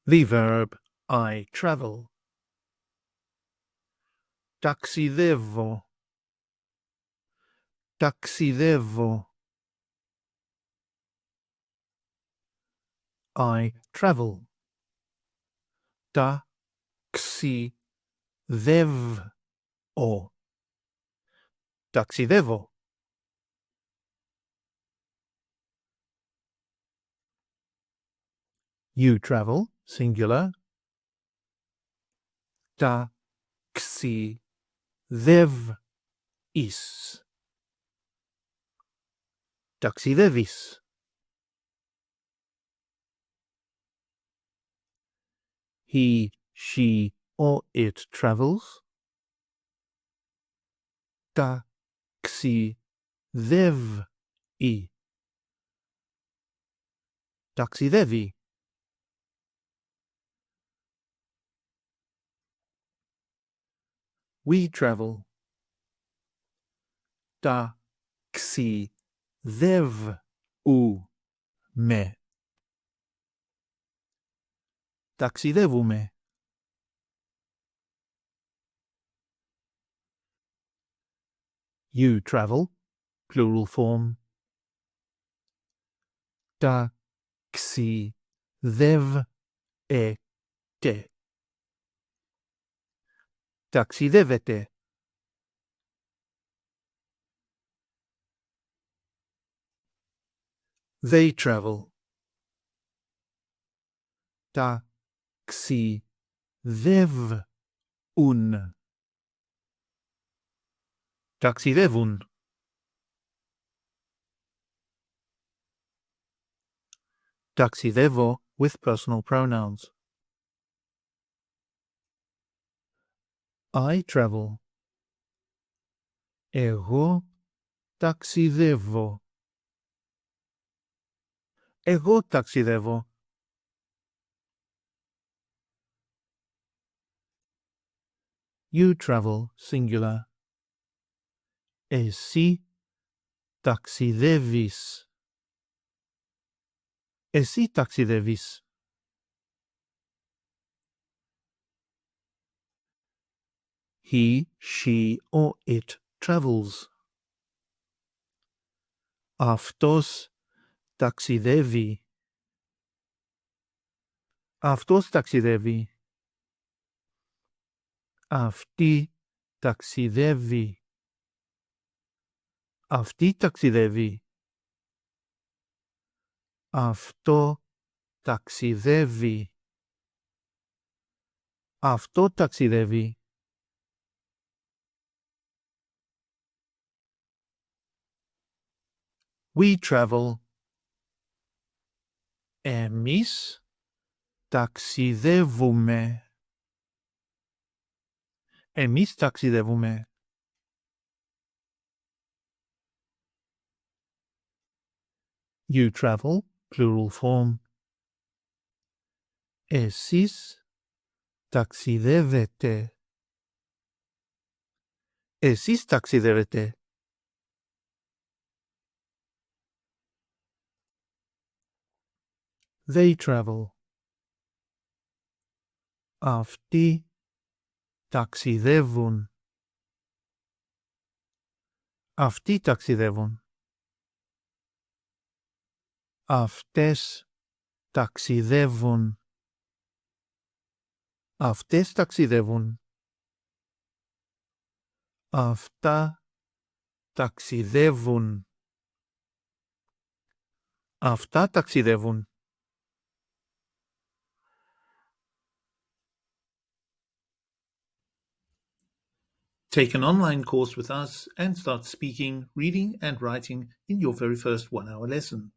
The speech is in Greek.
The verb I travel. Ταξιδεύω. Ταξιδεύω. I travel. Ταξιδεύω. Ταξιδεύω. You travel, singular. Ταξιδεύεις. Ταξιδεύεις. He, she, or it travels. Ταξιδεύει. Ταξιδεύει. We travel. Ταξιδεύουμε. Ταξιδεύουμε. You travel, plural form. Ταξιδεύετε. Ταξιδεύετε. They travel. Ταξιδεύουν. Ταξιδεύουν. Ταξιδεύω with personal pronouns. I travel. Εγώ ταξιδεύω. Εγώ ταξιδεύω. You travel, singular. Εσύ ταξιδεύεις. Εσύ ταξιδεύεις. He, she, or it travels. Αυτός ταξιδεύει. Αυτός ταξιδεύει. Αυτή ταξιδεύει. Αυτή ταξιδεύει. Αυτό ταξιδεύει. Αυτό ταξιδεύει. We travel. Εμείς ταξιδεύουμε. Εμείς ταξιδεύουμε. You travel, plural form. Εσείς ταξιδεύετε. Εσείς ταξιδεύετε. They travel. Αυτοί ταξιδεύουν. Αυτοί ταξιδεύουν. Αυτές ταξιδεύουν. Αυτές ταξιδεύουν. Αυτά ταξιδεύουν. Αυτά ταξιδεύουν. Take an online course with us and start speaking, reading and writing in your very first 1-hour lesson.